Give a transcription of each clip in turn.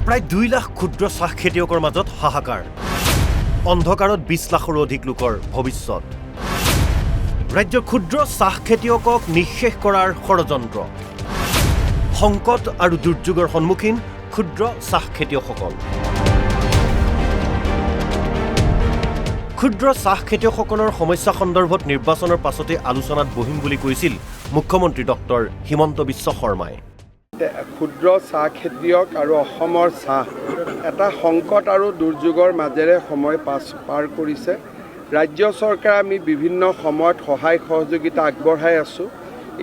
প্ৰায় 2 লাখ ক্ষুদ্ৰ চাহ খেতিয়কৰ মাজত হাহাকাৰ অন্ধকাৰত 20 লাখৰো অধিক লোকৰ ভৱিষ্যত ৰাজ্যৰ ক্ষুদ্ৰ চাহ খেতিয়কক নিঃশেষ কৰাৰ ষড়যন্ত্ৰ সংকট আৰু দুৰ্যোগৰ সন্মুখীন ক্ষুদ্ৰ চাহ খেতিয়কসকল ক্ষুদ্ৰ চাহ খেতিয়কসকলৰ সমস্যা সন্দৰ্ভত নিৰ্বাচনৰ পাছতে আলোচনাত বহিম বুলি কৈছিল মুখ্যমন্ত্ৰী ডক্টৰ হিমন্ত বিশ্ব শৰ্মাই ক্ষুদ্ৰ চাহ খেতিয়ক আৰু অসমৰ চাহ এটা সংকট আৰু দুৰ্যোগৰ মাজেৰে সময় পাৰ কৰিছে ৰাজ্য চৰকাৰে আমি বিভিন্ন সময়ত সহায় সহযোগিতা আগবঢ়াই আছো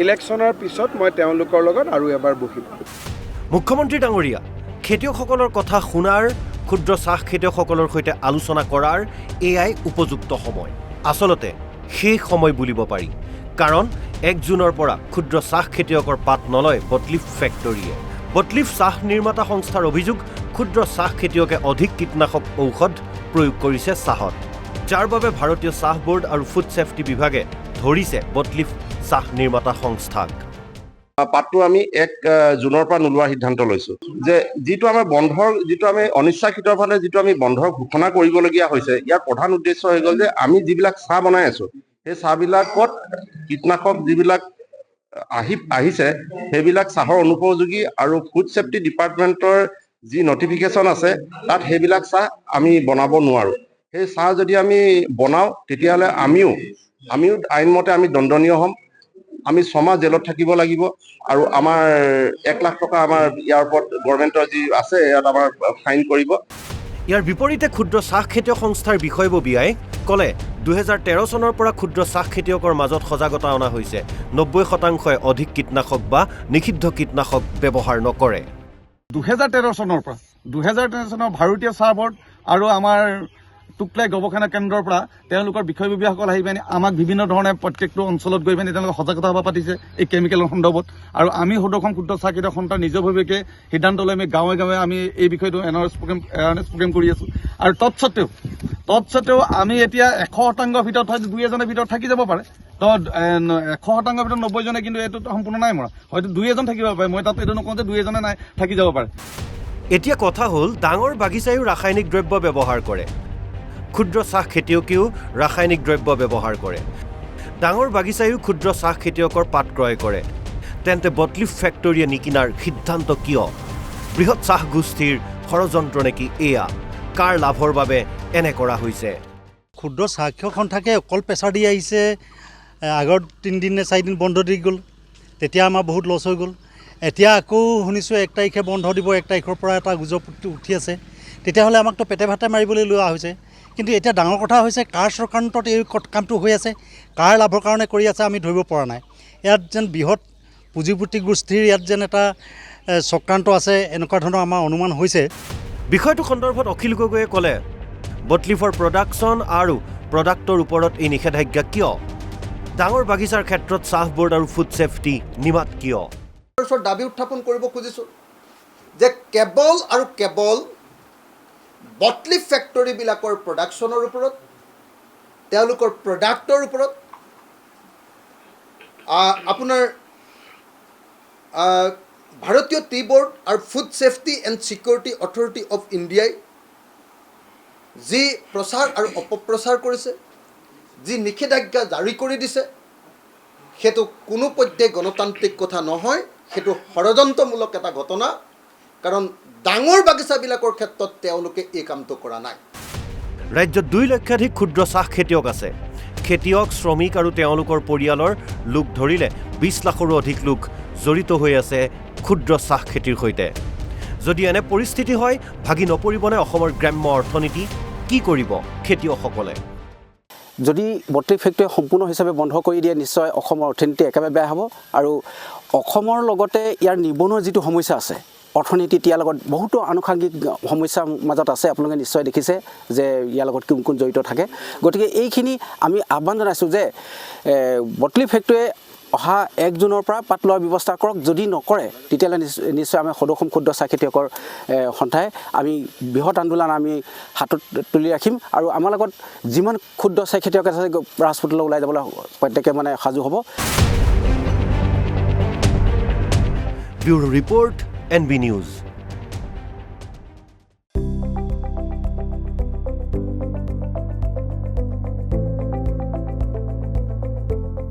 ইলেকশ্যনৰ পিছত মই তেওঁলোকৰ লগত আৰু এবাৰ বহিম মুখ্যমন্ত্ৰী ডাঙৰীয়া খেতিয়কসকলৰ কথা শুনাৰ ক্ষুদ্ৰ চাহ খেতিয়কসকলৰ সৈতে আলোচনা কৰাৰ এয়াই উপযুক্ত সময় আসলতে সেই সময় বুলিব পাৰি কাৰণ 1 জুনৰ পৰা ক্ষুদ্ৰ চাহ খেতিয়কৰ পাত নলয় বটলিফ ফেক্টৰীয়ে বটলিফ চাহ নিৰ্মাতা সংস্থাৰ অভিযোগ ক্ষুদ্ৰ চাহ খেতিয়কে অধিক কীটনাশক ঔষধ প্ৰয়োগ কৰিছে চাহত যাৰ বাবে ভাৰতীয় চাহ বোৰ্ড আৰু ফুড সেফটি বিভাগে ধৰিছে বটলিফ চাহ নিৰ্মাতা সংস্থাক পাতটো আমি 1 জুনৰ পৰা নোলোৱাৰ সিদ্ধান্ত লৈছো যে যিটো আমাৰ বন্ধৰ যিটো আমি অনিচ্ছাকৃতভাৱে যিটো আমি বন্ধৰ ঘোষণা কৰিবলগীয়া হৈছে ইয়াৰ প্ৰধান উদ্দেশ্য হৈ গ'ল যে আমি যিবিলাক চাহ বনাই আছো সেই চাহবিলাকত কীটনাশক যিবিলাক আহিছে সেইবিলাক চাহৰ অনুপযোগী আৰু ফুড সেফটি ডিপাৰ্টমেণ্টৰ যি নটিফিকেশ্যন আছে তাত সেইবিলাক চাহ আমি বনাব নোৱাৰো সেই চাহ যদি আমি বনাও তেতিয়াহ'লে আমিও আইনমতে আমি দণ্ডনীয় হ'ম আমি 6 মাহ জেলত থাকিব লাগিব আৰু আমাৰ 1 লাখ টকা আমাৰ ইয়াৰ ওপৰত গভৰ্ণমেণ্টৰ যি আছে ইয়াত আমাৰ ফাইন কৰিব ইয়াৰ বিপৰীতে ক্ষুদ্ৰ চাহ খেতিয়ক সংস্থাৰ বিষয়ববীয়াই ক'লে 2013 চনৰ পৰা ক্ষুদ্ৰ চাহ খেতিয়কৰ মাজত সজাগতা অনা হৈছে 90% অধিক কীটনাশক বা নিষিদ্ধ কীটনাশক ব্যৱহাৰ নকৰে 2013 চনৰ পৰা 2013 চনৰ ভাৰতীয় চাহ বোৰ্ড আৰু আমাৰ টুকলাই গৱেষণা কেন্দ্ৰৰ পৰা তেওঁলোকৰ বিষয়ববীয়াসকল আহি পিনে আমাক বিভিন্ন ধৰণে প্ৰত্যেকটো অঞ্চলত গৈ পিনে তেওঁলোকে সজাগতা সভা পাতিছে এই কেমিকেলৰ সন্দৰ্ভত আৰু আমি সদখন ক্ষুদ্ৰ চাহ খেতিয়ক সন্থাৰ নিজৰভাৱে সিদ্ধান্ত লৈ আমি গাঁৱে গাঁৱে আমি এই বিষয়টো এৱাৰনেছ প্ৰগ্ৰেম কৰি আছো আৰু তৎসত্ত্বেও আমি এতিয়া 100% ভিতৰত হয়তো 2-এজনৰ ভিতৰত থাকি যাব পাৰে তো 100% ভিতৰত 90 জনে কিন্তু এইটো সম্পূৰ্ণ নাই মৰা হয়তো 2-এজন থাকিব পাৰে মই তাত এইটো নকওঁ যে 2-এজনে নাই থাকি যাব পাৰে এতিয়া কথা হ'ল ডাঙৰ বাগিচায়ো ৰাসায়নিক দ্ৰব্য ব্যৱহাৰ কৰে ক্ষুদ্ৰ চাহ খেতিয়কেও ৰাসায়নিক দ্ৰব্য ব্যৱহাৰ কৰে ডাঙৰ বাগিচায়ো ক্ষুদ্ৰ চাহ খেতিয়কৰ পাত ক্ৰয় কৰে তেন্তে বটলিফ ফেক্টৰীয়ে নিকিনাৰ সিদ্ধান্ত কিয় বৃহৎ চাহ গোষ্ঠীৰ ষড়যন্ত্ৰ নেকি এয়া কাৰ লাভৰ বাবে এনে কৰা হৈছে ক্ষুদ্ৰ চাহ খেতিয়ক সন্থাকে অকল প্ৰেছাৰ দি আহিছে আগৰ 3 দিন নে 4 দিন বন্ধ দি গ'ল তেতিয়া আমাৰ বহুত লছ হৈ গ'ল এতিয়া আকৌ শুনিছোঁ 1 তাৰিখে বন্ধ দিব 1 তাৰিখৰ পৰা এটা গুজব উঠি আছে তেতিয়াহ'লে আমাকতো পেটে ভাতে মাৰিবলৈ লোৱা হৈছে কিন্তু এতিয়া ডাঙৰ কথা হৈছে কাৰ চৰকাৰত এই কামটো হৈ আছে কাৰ লাভৰ কাৰণে কৰি আছে আমি ধৰিব পৰা নাই ইয়াত যেন বৃহৎ পুঁজিপতি গোষ্ঠীৰ ইয়াত যেন এটা চক্ৰান্ত আছে এনেকুৱা ধৰণৰ আমাৰ অনুমান হৈছে বিষয়টো সন্দৰ্ভত অখিল গগৈয়ে ক'লে বটলিফৰ প্ৰডাকশ্যন আৰু প্ৰডাক্টৰ ওপৰত এই নিষেধাজ্ঞা কিয় ডাঙৰ বাগিচাৰ ক্ষেত্ৰত চাহ বোৰ্ড আৰু ফুড সেফটি নিমাত কিয় দাবী উত্থাপন কৰিব খুজিছোঁ যে কেৱল বটলিফ ফেক্টৰীবিলাকৰ প্ৰডাকশ্যনৰ ওপৰত তেওঁলোকৰ প্ৰডাক্টৰ ওপৰত আপোনাৰ ভাৰতীয় টি বোৰ্ড আৰু food safety and security authority of ইণ্ডিয়াই যি প্ৰচাৰ আৰু অপপ্ৰচাৰ কৰিছে যি নিষেধাজ্ঞা জাৰি কৰি দিছে সেইটো কোনোপধ্যে গণতান্ত্ৰিক কথা নহয় সেইটো ষড়যন্ত্ৰমূলক এটা ঘটনা কাৰণ ডাঙৰ বাগিচাবিলাকৰ ক্ষেত্ৰত তেওঁলোকে এই কামটো কৰা নাই ৰাজ্যত 2 লক্ষাধিক ক্ষুদ্ৰ চাহ খেতিয়ক আছে খেতিয়ক শ্ৰমিক আৰু তেওঁলোকৰ পৰিয়ালৰ লোক ধৰিলে 20 লাখৰো অধিক লোক জড়িত হৈ আছে ক্ষুদ্ৰ চাহ খেতিৰ সৈতে যদি এনে পৰিস্থিতি হয় ভাগি নপৰিবনে অসমৰ গ্ৰাম্য অৰ্থনীতি কি কৰিব খেতিয়কসকলে যদি বটলিফ ফেক্টৰী সম্পূৰ্ণ হিচাপে বন্ধ কৰি দিয়ে নিশ্চয় অসমৰ অৰ্থনীতি একেবাৰে বেয়া হ'ব আৰু অসমৰ লগতে ইয়াৰ নিবনুৱা যিটো সমস্যা আছে অৰ্থনীতি ইয়াৰ লগত বহুতো আনুষাংগিক সমস্যাৰ মাজত আছে আপোনালোকে নিশ্চয় দেখিছে যে ইয়াৰ লগত কোন জড়িত থাকে গতিকে এইখিনি আমি আহ্বান জনাইছোঁ যে বটলিফ ফেক্টৰীয়ে অহা 1 জুনৰ পৰা পাত লোৱাৰ ব্যৱস্থা কৰক যদি নকৰে তেতিয়াহ'লে নিশ্চয় আমি সদৌ ক্ষুদ্ৰ চাহ খেতিয়কৰ সন্থাই আমি বৃহৎ আন্দোলন আমি হাতত তুলি ৰাখিম আৰু আমাৰ লগত যিমান ক্ষুদ্ৰ চাহ খেতিয়ক আছে ৰাজপথলৈ ওলাই যাবলৈ প্ৰত্যেকে মানে সাজু হ'ব bureau report NB News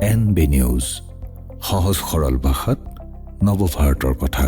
NB news, সহজ সৰল ভাষাত নৱভাৰতৰ কথা।